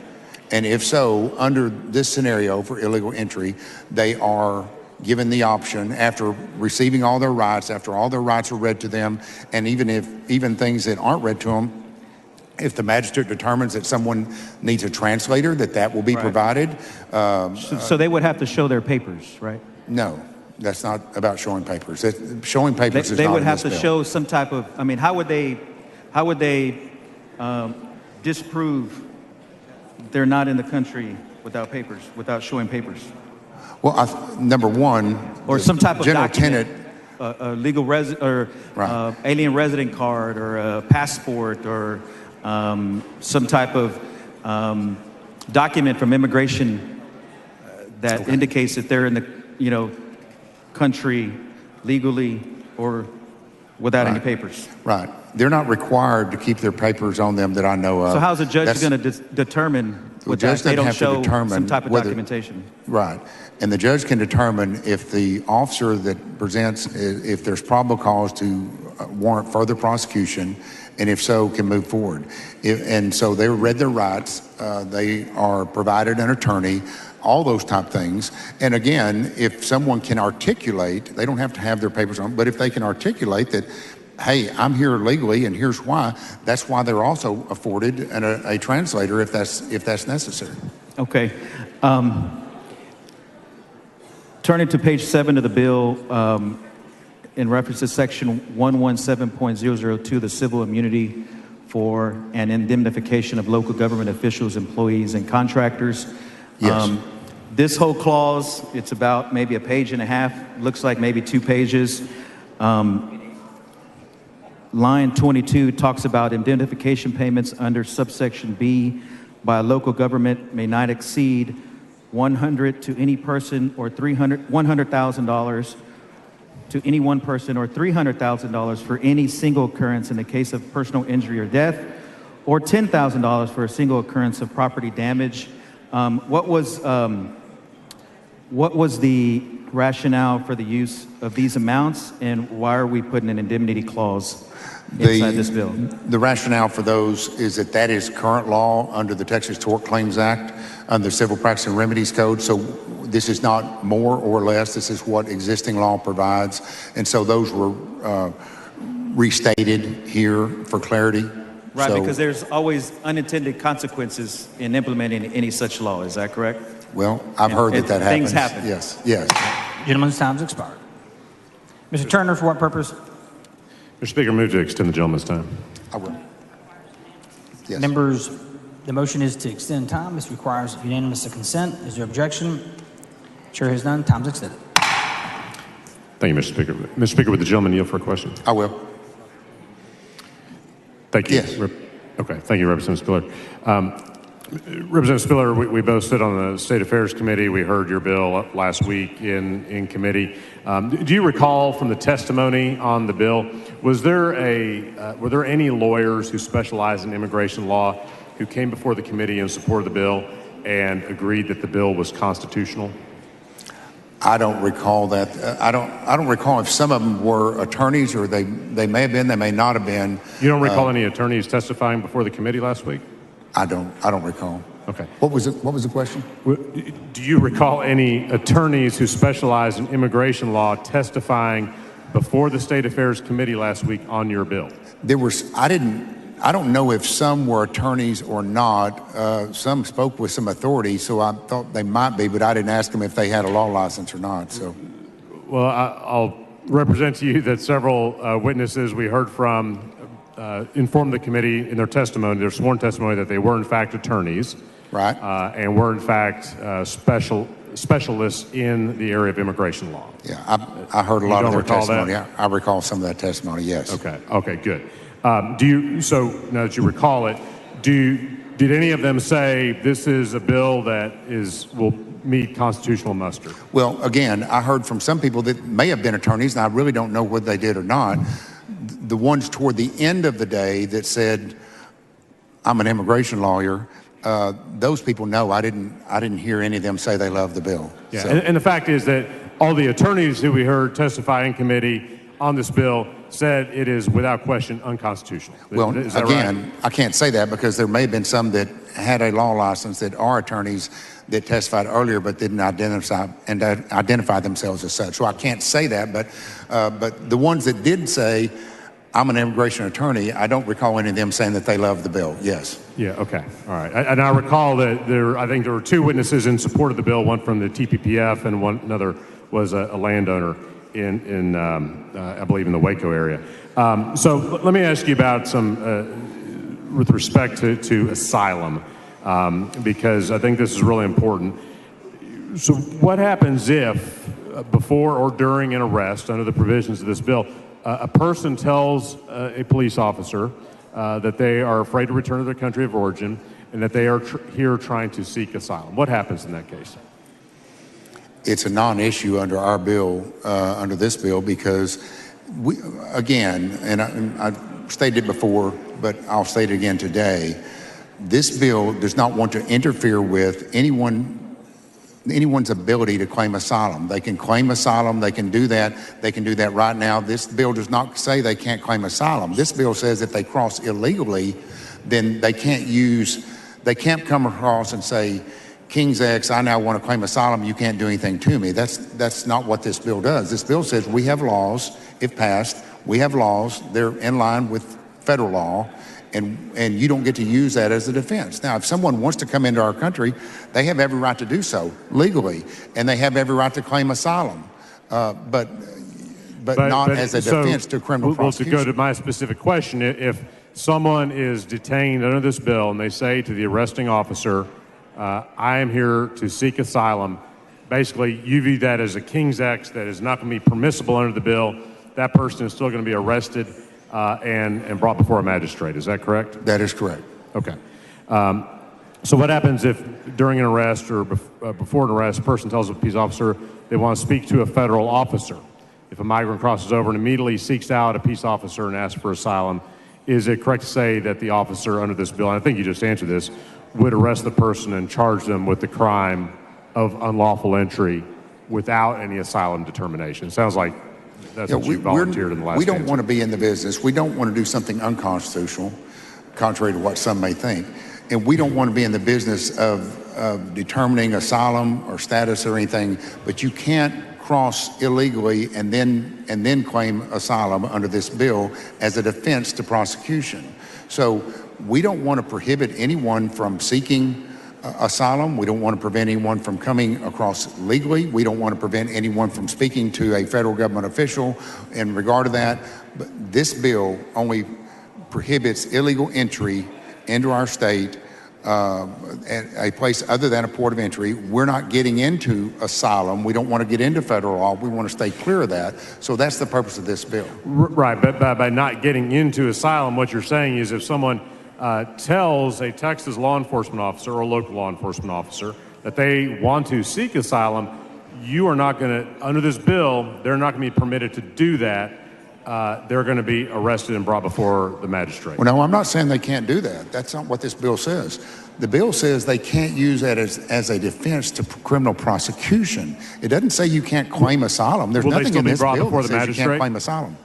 [SPEAKER 5] and if so, under this scenario for illegal entry, they are given the option, after receiving all their rights, after all their rights are read to them, and even things that aren't read to them, if the magistrate determines that someone needs a translator, that will be
[SPEAKER 7] Right.
[SPEAKER 5] provided.
[SPEAKER 7] So they would have to show their papers, right?
[SPEAKER 5] No, that's not about showing papers. Showing papers is
[SPEAKER 7] They
[SPEAKER 5] not
[SPEAKER 7] would
[SPEAKER 5] in
[SPEAKER 7] have
[SPEAKER 5] this
[SPEAKER 7] to
[SPEAKER 5] bill.
[SPEAKER 7] show some type of, how would they disprove they're not in the country without papers, without showing papers?
[SPEAKER 5] Well, number one,
[SPEAKER 7] Or some type of
[SPEAKER 5] general
[SPEAKER 7] document,
[SPEAKER 5] tenet.
[SPEAKER 7] a legal
[SPEAKER 5] Right.
[SPEAKER 7] alien resident card, or a passport, or some type of document from immigration that indicates that they're in the country legally or without any papers.
[SPEAKER 5] Right. They're not required to keep their papers on them that I know of.
[SPEAKER 7] So how's a judge
[SPEAKER 5] That's-
[SPEAKER 7] going to determine
[SPEAKER 5] The
[SPEAKER 7] with
[SPEAKER 5] judge
[SPEAKER 7] that? They
[SPEAKER 5] doesn't
[SPEAKER 7] don't
[SPEAKER 5] have to
[SPEAKER 7] show
[SPEAKER 5] determine
[SPEAKER 7] some type of
[SPEAKER 5] whether-
[SPEAKER 7] documentation.
[SPEAKER 5] Right. And the judge can determine if the officer that presents, if there's probable cause to warrant further prosecution, and if so, can move forward. And so they read their rights, they are provided an attorney, all those type things. And again, if someone can articulate, they don't have to have their papers on, but if they can articulate that, hey, I'm here legally and here's why, that's why they're also afforded a translator if that's necessary.
[SPEAKER 7] Okay. Turning to page 7 of the bill, in reference to section 117.002, the civil immunity for an indemnification of local government officials, employees, and contractors.
[SPEAKER 5] Yes.
[SPEAKER 7] This whole clause, it's about maybe a page and a half, looks like maybe 2 pages. Line 22 talks about indemnification payments under subsection B by a local government may not exceed $100 to any person or $100,000 to any one person, or $300,000 for any single occurrence in the case of personal injury or death, or $10,000 for a single occurrence of property damage. What was the rationale for the use of these amounts, and why are we putting an indemnity clause inside this bill?
[SPEAKER 5] The rationale for those is that is current law under the Texas Tort Claims Act, under the Civil Practice and Remedies Code. So this is not more or less. This is what existing law provides. And so those were restated here for clarity.
[SPEAKER 7] Right,
[SPEAKER 5] So,
[SPEAKER 7] because there's always unintended consequences in implementing any such law. Is that correct?
[SPEAKER 5] well, I've heard
[SPEAKER 7] and
[SPEAKER 5] that happens.
[SPEAKER 7] things happen.
[SPEAKER 5] Yes, yes.
[SPEAKER 6] Gentleman's time's expired. Mr. Turner, for what purpose?
[SPEAKER 8] Mr. Speaker, move to extend the gentleman's time.
[SPEAKER 5] I will. Yes.
[SPEAKER 6] Members, the motion is to extend time. This requires unanimous consent. Is there objection? Chair has none. Time's extended.
[SPEAKER 8] Thank you, Mr. Speaker. Mr. Speaker, would the gentleman yield for a question?
[SPEAKER 5] I will.
[SPEAKER 8] Thank you.
[SPEAKER 5] Yes.
[SPEAKER 8] Okay. Thank you, Representative Spiller. Representative Spiller, we both sit on the State Affairs Committee. We heard your bill last week in committee. Do you recall from the testimony on the bill, were there any lawyers who specialize in immigration law who came before the committee in support of the bill and agreed that the bill was constitutional?
[SPEAKER 5] I don't recall that. I don't recall if some of them were attorneys, or they may have been, they may not have been.
[SPEAKER 8] You don't recall any attorneys testifying before the committee last week?
[SPEAKER 5] I don't recall.
[SPEAKER 8] Okay.
[SPEAKER 5] What was the question?
[SPEAKER 8] Do you recall any attorneys who specialize in immigration law testifying before the State Affairs Committee last week on your bill?
[SPEAKER 5] I don't know if some were attorneys or not. Some spoke with some authority, so I thought they might be, but I didn't ask them if they had a law license or not. So,
[SPEAKER 8] well, I'll represent to you that several witnesses we heard from informed the committee in their testimony, their sworn testimony, that they were in fact attorneys,
[SPEAKER 5] right,
[SPEAKER 8] and were in fact specialists in the area of immigration law.
[SPEAKER 5] Yeah, I heard a lot of their testimony.
[SPEAKER 8] That?
[SPEAKER 5] I recall some of that testimony. Yes.
[SPEAKER 8] Okay, good. So now that you recall it, did any of them say this is a bill that will meet constitutional muster?
[SPEAKER 5] Well, again, I heard from some people that may have been attorneys, and I really don't know whether they did or not. The ones toward the end of the day that said, "I'm an immigration lawyer," those people, no, I didn't hear any of them say they love the bill.
[SPEAKER 8] Yeah,
[SPEAKER 5] So,
[SPEAKER 8] and the fact is that all the attorneys who we heard testify in committee on this bill said it is without question unconstitutional.
[SPEAKER 5] well,
[SPEAKER 8] Is that
[SPEAKER 5] again,
[SPEAKER 8] right?
[SPEAKER 5] I can't say that because there may have been some that had a law license that are attorneys that testified earlier but didn't identify themselves as such. So I can't say that, but the ones that did say, "I'm an immigration attorney," I don't recall any of them saying that they love the bill. Yes.
[SPEAKER 8] Yeah, okay, all right. And I recall that I think there were two witnesses in support of the bill, one from the TPPF and another was a landowner in I believe in the Waco area. So let me ask you about some, with respect to asylum, because I think this is really important. So what happens if, before or during an arrest, under the provisions of this bill, a person tells a police officer that they are afraid to return to their country of origin and that they are here trying to seek asylum? What happens in that case?
[SPEAKER 5] It's a non-issue under our bill, under this bill, because we, again, and I've stated it before, but I'll state it again today, this bill does not want to interfere with anyone's ability to claim asylum. They can claim asylum, they can do that right now. This bill does not say they can't claim asylum. This bill says if they cross illegally, then they can't come across and say, "King's X, I now want to claim asylum, you can't do anything to me." That's not what this bill does. This bill says we have laws, if passed, we have laws, they're in line with federal law, and you don't get to use that as a defense. Now, if someone wants to come into our country, they have every right to do so legally, and they have every right to claim asylum, but not as a defense to criminal prosecution.
[SPEAKER 8] Well, to go to my specific question, if someone is detained under this bill and they say to the arresting officer, "I am here to seek asylum," basically you view that as a King's X that is not going to be permissible under the bill. That person is still going to be arrested and brought before a magistrate. Is that correct?
[SPEAKER 5] That is correct.
[SPEAKER 8] Okay. So what happens if during an arrest or before an arrest, a person tells a peace officer they want to speak to a federal officer? If a migrant crosses over and immediately seeks out a peace officer and asks for asylum, is it correct to say that the officer under this bill, and I think you just answered this, would arrest the person and charge them with the crime of unlawful entry without any asylum determination? It sounds like that's what you volunteered in the last
[SPEAKER 5] We don't
[SPEAKER 8] answer.
[SPEAKER 5] want to be in the business. We don't want to do something unconstitutional, contrary to what some may think. And we don't want to be in the business of determining asylum or status or anything, but you can't cross illegally and then claim asylum under this bill as a defense to prosecution. So we don't want to prohibit anyone from seeking asylum. We don't want to prevent anyone from coming across legally. We don't want to prevent anyone from speaking to a federal government official in regard to that. But this bill only prohibits illegal entry into our state at a place other than a port of entry. We're not getting into asylum. We don't want to get into federal law. We want to stay clear of that. So that's the purpose of this bill.
[SPEAKER 8] Right, but by not getting into asylum, what you're saying is if someone tells a Texas law enforcement officer or a local law enforcement officer that they want to seek asylum, you are not going to, under this bill, they're not going to be permitted to do that. They're going to be arrested and brought before the magistrate.
[SPEAKER 5] Well, no, I'm not saying they can't do that. That's not what this bill says. The bill says they can't use that as a defense to criminal prosecution. It doesn't say you can't claim asylum. There's nothing in this bill that says you can't claim asylum.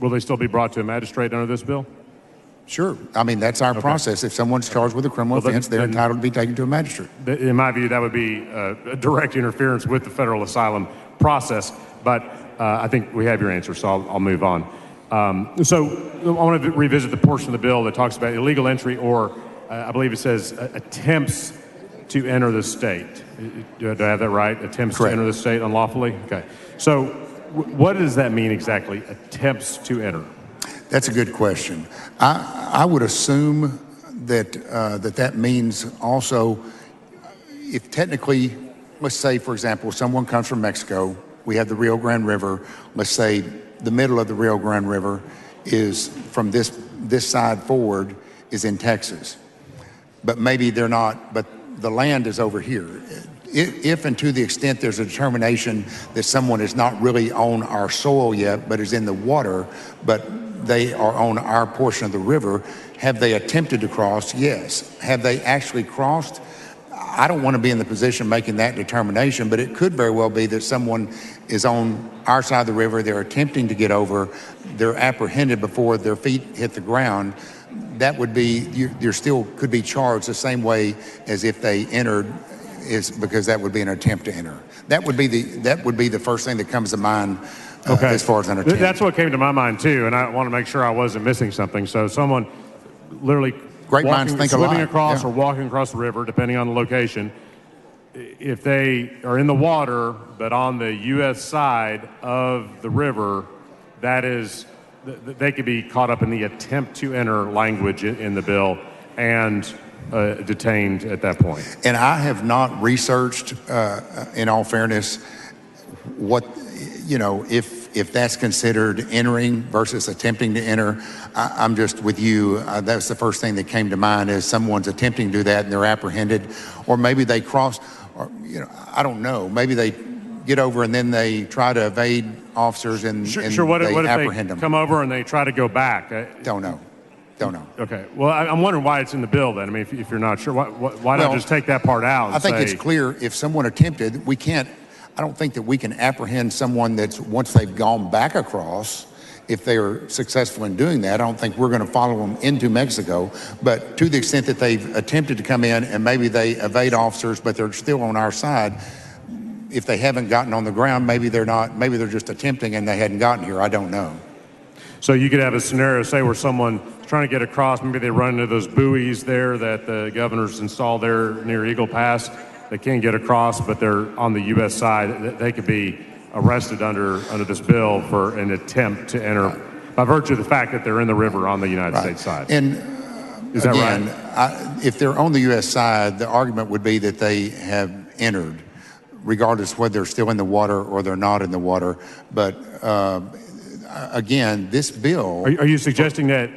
[SPEAKER 8] Will they still be brought to a magistrate under this bill?
[SPEAKER 5] Sure. I mean, that's our process. If someone's charged with a criminal offense, they're entitled to be taken to a magistrate.
[SPEAKER 8] In my view, that would be a direct interference with the federal asylum process. But I think we have your answer, so I'll move on. So I want to revisit the portion of the bill that talks about illegal entry or, I believe it says, attempts to enter the state. Do I have that right? Attempts
[SPEAKER 5] Correct.
[SPEAKER 8] to enter the state unlawfully? Okay. So what does that mean exactly, attempts to enter?
[SPEAKER 5] That's a good question. I would assume that that means also, if technically, let's say, for example, someone comes from Mexico, we have the Rio Grande River, let's say the middle of the Rio Grande River is from this side forward is in Texas. But maybe they're not, but the land is over here. If and to the extent there's a determination that someone is not really on our soil yet, but is in the water, but they are on our portion of the river, have they attempted to cross? Yes. Have they actually crossed? I don't want to be in the position making that determination, but it could very well be that someone is on our side of the river, they're attempting to get over, they're apprehended before their feet hit the ground. That would be, you still could be charged the same way as if they entered, is because that would be an attempt to enter. That would be the first thing that comes to mind as far as an attempt.
[SPEAKER 8] That's what came to my mind too, and I want to make sure I wasn't missing something. So someone literally swimming across or walking across the river, depending on the location, if they are in the water but on the U.S. side of the river, that is, they could be caught up in the attempt to enter language in the bill and detained at that point.
[SPEAKER 5] And I have not researched, in all fairness, what, if that's considered entering versus attempting to enter. I'm just with you. That's the first thing that came to mind is someone's attempting to do that and they're apprehended, or maybe they cross, or I don't know. Maybe they get over and then they try to evade officers and
[SPEAKER 8] What
[SPEAKER 5] they
[SPEAKER 8] if
[SPEAKER 5] apprehend
[SPEAKER 8] they
[SPEAKER 5] them.
[SPEAKER 8] come over and they try to go back?
[SPEAKER 5] Don't know.
[SPEAKER 8] Okay. Well, I'm wondering why it's in the bill then. I mean, if you're not sure, why not just take that part out?
[SPEAKER 5] I think it's clear if someone attempted, I don't think that we can apprehend someone that's once they've gone back across. If they are successful in doing that, I don't think we're going to follow them into Mexico. But to the extent that they've attempted to come in and maybe they evade officers, but they're still on our side, if they haven't gotten on the ground, maybe they're not, maybe they're just attempting and they hadn't gotten here. I don't know.
[SPEAKER 8] So you could have a scenario, say, where someone trying to get across, maybe they run into those buoys there that the governor's installed there near Eagle Pass. They can't get across, but they're on the U.S. side. They could be arrested under this bill for an attempt to enter by virtue of the fact that they're in the river on the United States side.
[SPEAKER 5] And
[SPEAKER 8] is that
[SPEAKER 5] again,
[SPEAKER 8] right?
[SPEAKER 5] If they're on the U.S. side, the argument would be that they have entered, regardless of whether they're still in the water or they're not in the water. But again, this bill.
[SPEAKER 8] Are you suggesting that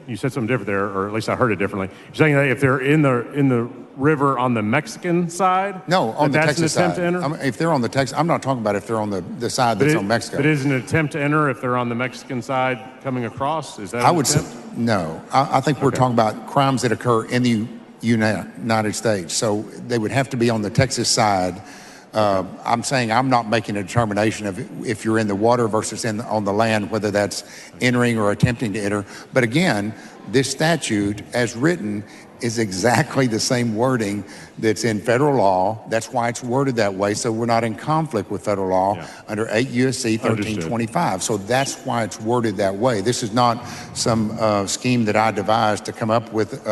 [SPEAKER 8] you said something different there, or at least I heard it differently. You're saying that if they're in the river on the Mexican side?
[SPEAKER 5] No, on the
[SPEAKER 8] that's
[SPEAKER 5] Texas
[SPEAKER 8] an attempt
[SPEAKER 5] side.
[SPEAKER 8] to enter?
[SPEAKER 5] I mean, if they're on the Texas, I'm not talking about if they're on the side that's on Mexico.
[SPEAKER 8] But is an attempt to enter if they're on the Mexican side coming across? Is that
[SPEAKER 5] I would say no. I think we're talking about crimes that occur in the United States. So they would have to be on the Texas side. I'm saying I'm not making a determination of if you're in the water versus on the land, whether that's entering or attempting to enter. But again, this statute, as written, is exactly the same wording that's in federal law. That's why it's worded that way, so we're not in conflict with federal law under 8 U.S.C. 1325. So that's why it's worded that way. This is not some scheme that I devised to come up with,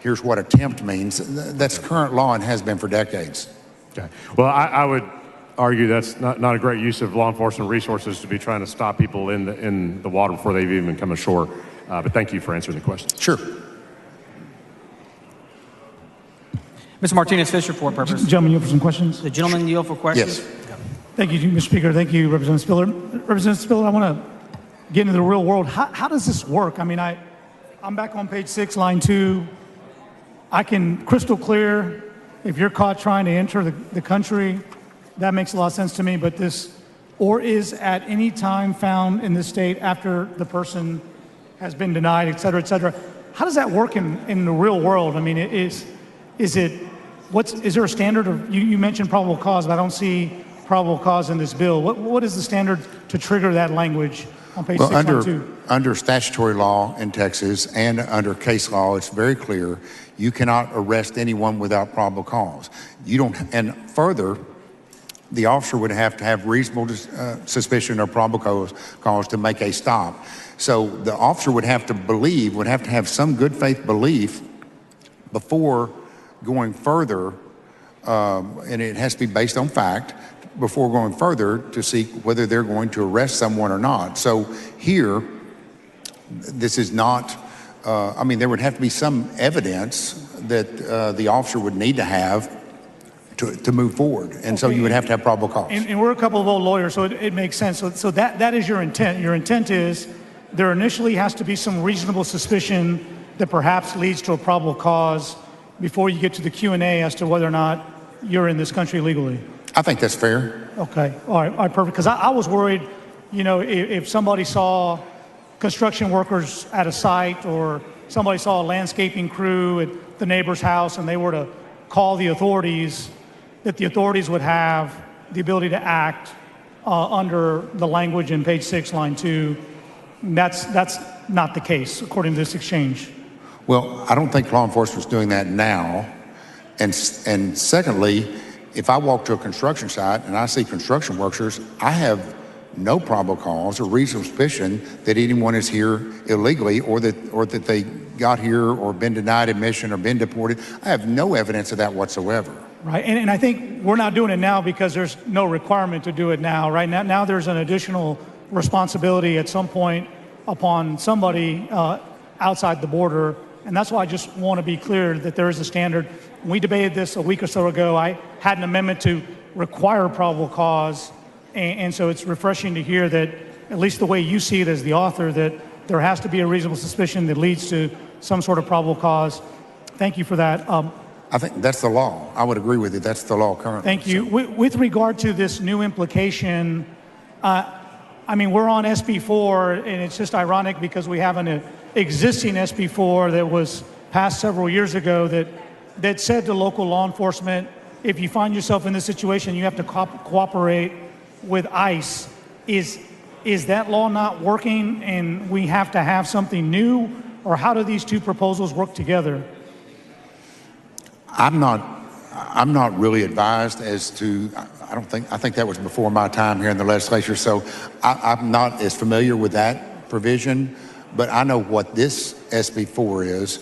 [SPEAKER 5] here's what attempt means. That's current law and has been for decades.
[SPEAKER 8] Okay. Well, I would argue that's not a great use of law enforcement resources to be trying to stop people in the water before they've even come ashore. But thank you for answering the question.
[SPEAKER 5] Sure.
[SPEAKER 6] Mr. Martinez-Fisher, for what purpose?
[SPEAKER 9] Gentlemen, yield for some questions.
[SPEAKER 6] The gentleman yield for questions?
[SPEAKER 5] Yes.
[SPEAKER 9] Thank you, Mr. Speaker. Thank you, Representative Spiller. Representative Spiller, I want to get into the real world. How does this work? I mean, I'm back on page 6, line 2. I can crystal clear, if you're caught trying to enter the country, that makes a lot of sense to me, but this, or is at any time found in the state after the person has been denied, et cetera, et cetera. How does that work in the real world? I mean, is there a standard of, you mentioned probable cause, but I don't see probable cause in this bill. What is the standard to trigger that language on page
[SPEAKER 5] Well,
[SPEAKER 9] 6, line 2.
[SPEAKER 5] under statutory law in Texas and under case law, it's very clear you cannot arrest anyone without probable cause. You don't, and further, the officer would have to have reasonable suspicion or probable cause to make a stop. So the officer would have to have some good faith belief before going further, and it has to be based on fact, before going further to see whether they're going to arrest someone or not. So here, this is not, there would have to be some evidence that the officer would need to have to move forward. And so you would have to have probable cause.
[SPEAKER 9] And we're a couple of old lawyers, so it makes sense. So that is your intent. Your intent is there initially has to be some reasonable suspicion that perhaps leads to a probable cause before you get to the Q&A as to whether or not you're in this country legally.
[SPEAKER 5] I think that's fair.
[SPEAKER 9] Okay, all right, perfect. Because I was worried, if somebody saw construction workers at a site or somebody saw a landscaping crew at the neighbor's house and they were to call the authorities, that the authorities would have the ability to act under the language in page 6, line 2. That's not the case, according to this exchange.
[SPEAKER 5] Well, I don't think law enforcement's doing that now. And secondly, if I walk to a construction site and I see construction workers, I have no probable cause or reasonable suspicion that anyone is here illegally or that they got here or been denied admission or been deported. I have no evidence of that whatsoever.
[SPEAKER 9] Right, and I think we're not doing it now because there's no requirement to do it now. Right now there's an additional responsibility at some point upon somebody outside the border. And that's why I just want to be clear that there is a standard. When we debated this a week or so ago, I had an amendment to require probable cause. And so it's refreshing to hear that, at least the way you see it as the author, that there has to be a reasonable suspicion that leads to some sort of probable cause. Thank you for that.
[SPEAKER 5] I think that's the law. I would agree with you. That's the law currently.
[SPEAKER 9] Thank you.
[SPEAKER 5] So.
[SPEAKER 9] With regard to this new implication, we're on SB4, and it's just ironic because we have an existing SB4 that was passed several years ago that said to local law enforcement, if you find yourself in this situation, you have to cooperate with ICE. Is that law not working and we have to have something new? Or how do these two proposals work together?
[SPEAKER 5] I'm not really advised as to, I think that was before my time here in the legislature, so I'm not as familiar with that provision, but I know what this SB4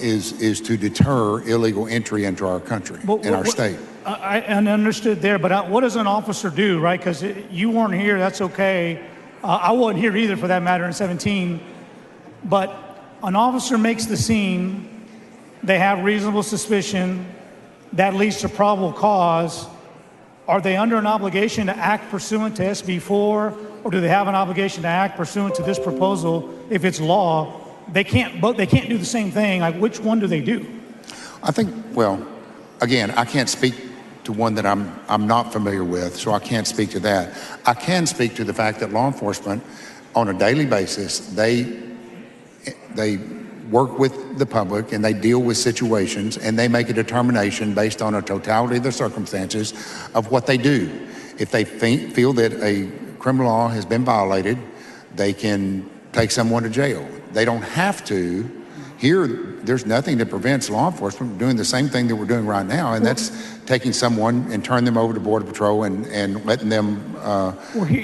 [SPEAKER 5] is to deter illegal entry into our country, in our state.
[SPEAKER 9] I understood there, but what does an officer do, right? Because you weren't here, that's okay. I wasn't here either for that matter in 17, but an officer makes the scene, they have reasonable suspicion, that leads to probable cause. Are they under an obligation to act pursuant to SB4, or do they have an obligation to act pursuant to this proposal if it's law? They can't do the same thing. Like, which one do they do?
[SPEAKER 5] I think, well, again, I can't speak to one that I'm not familiar with, so I can't speak to that. I can speak to the fact that law enforcement, on a daily basis, they work with the public and they deal with situations and they make a determination based on a totality of the circumstances of what they do. If they feel that a criminal law has been violated, they can take someone to jail. They don't have to. Here, there's nothing that prevents law enforcement from doing the same thing that we're doing right now, and that's taking someone and turn them over to Border Patrol and letting them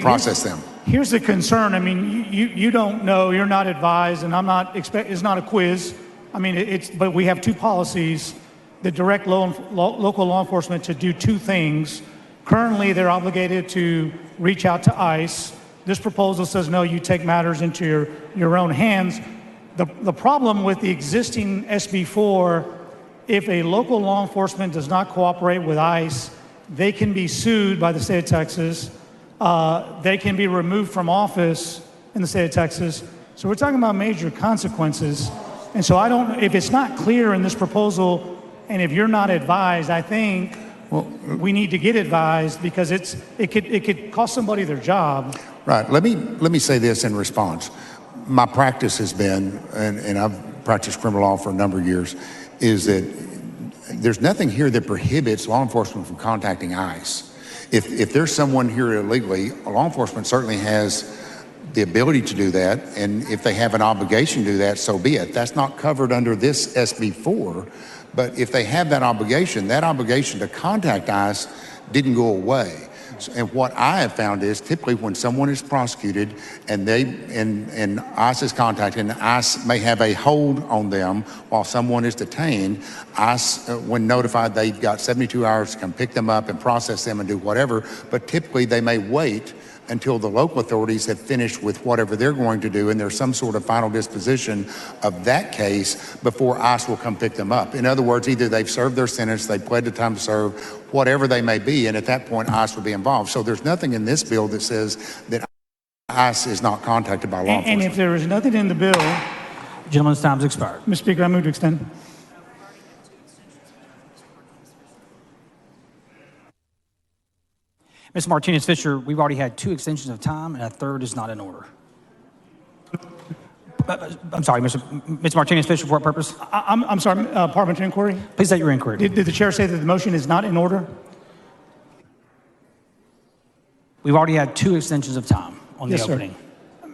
[SPEAKER 5] process them.
[SPEAKER 9] Here's the concern. I mean, you don't know, you're not advised, and I'm not it's not a quiz. I mean, but we have two policies that direct local law enforcement to do two things. Currently, they're obligated to reach out to ICE. This proposal says, no, you take matters into your own hands. The problem with the existing SB4, if a local law enforcement does not cooperate with ICE, they can be sued by the state of Texas. They can be removed from office in the state of Texas. So we're talking about major consequences. And so if it's not clear in this proposal, and if you're not advised, I think we need to get advised because it could cost somebody their job.
[SPEAKER 5] Right. Let me say this in response. My practice has been, and I've practiced criminal law for a number of years, is that there's nothing here that prohibits law enforcement from contacting ICE. If there's someone here illegally, law enforcement certainly has the ability to do that, and if they have an obligation to do that, so be it. That's not covered under this SB4, but if they have that obligation to contact ICE didn't go away. And what I have found is typically when someone is prosecuted and ICE is contacted, and ICE may have a hold on them while someone is detained, ICE, when notified, they've got 72 hours to come pick them up and process them and do whatever, but typically they may wait until the local authorities have finished with whatever they're going to do and there's some sort of final disposition of that case before ICE will come pick them up. In other words, either they've served their sentence, they pled the time to serve, whatever they may be, and at that point ICE will be involved. So there's nothing in this bill that says that ICE is not contacted by law enforcement.
[SPEAKER 9] And if there is nothing in the bill,
[SPEAKER 6] Gentleman's time's expired.
[SPEAKER 9] Mr. Speaker, I move to extend.
[SPEAKER 6] Ms. Martinez-Fisher, we've already had 2 extensions of time, and a third is not in order. I'm sorry, Ms. Martinez-Fisher, for what purpose?
[SPEAKER 9] I'm sorry, parliamentary inquiry?
[SPEAKER 6] Please state your inquiry.
[SPEAKER 9] Did the chair say that the motion is not in order?
[SPEAKER 6] We've already had 2 extensions of time on the
[SPEAKER 9] Yes, sir.
[SPEAKER 6] opening.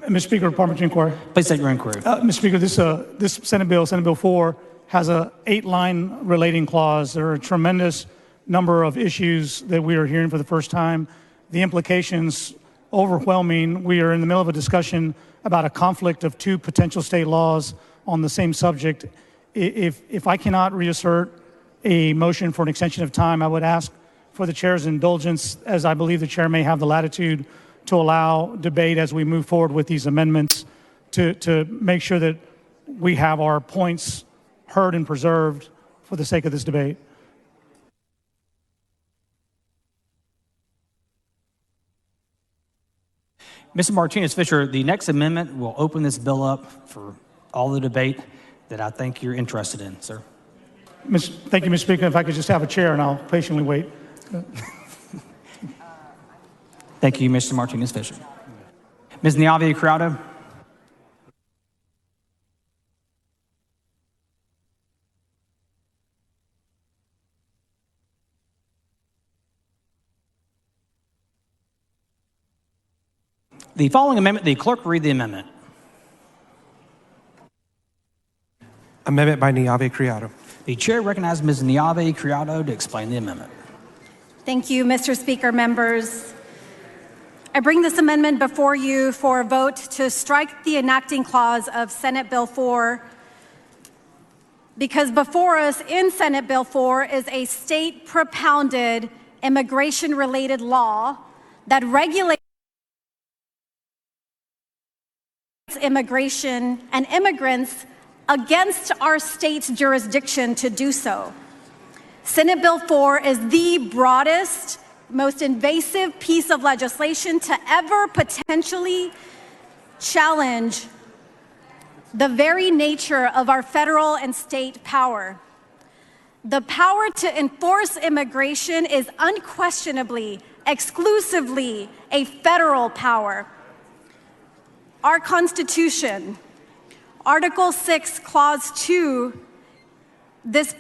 [SPEAKER 9] Mr. Speaker, parliamentary inquiry.
[SPEAKER 6] Please state your inquiry.
[SPEAKER 9] Mr. Speaker, this Senate Bill 4, has a 8-line relating clause. There are a tremendous number of issues that we are hearing for the first time. The implications overwhelming. We are in the middle of a discussion about a conflict of 2 potential state laws on the same subject. If I cannot reassert a motion for an extension of time, I would ask for the chair's indulgence, as I believe the chair may have the latitude to allow debate as we move forward with these amendments to make sure that we have our points heard and preserved for the sake of this debate.
[SPEAKER 6] Mr. Martinez-Fisher, the next amendment will open this bill up for all the debate that I think you're interested in, sir.
[SPEAKER 9] Thank you, Mr. Speaker. If I could just have a chair and I'll patiently wait.
[SPEAKER 6] Thank you, Mr. Martinez-Fisher. Ms. Niave-Criado. The following amendment, the clerk read the amendment.
[SPEAKER 3] Amendment by Niave-Criado.
[SPEAKER 6] The chair recognizes Ms. Niave-Criado to explain the amendment.
[SPEAKER 2] Thank you, Mr. Speaker, members. I bring this amendment before you for a vote to strike the enacting clause of Senate Bill 4 because before us in Senate Bill 4 is a state-propounded immigration-related law that regulates immigration and immigrants against our state's jurisdiction to do so. Senate Bill 4 is the broadest, most invasive piece of legislation to ever potentially challenge the very nature of our federal and state power. The power to enforce immigration is unquestionably, exclusively a federal power. Our Constitution, Article 6, Clause 2, this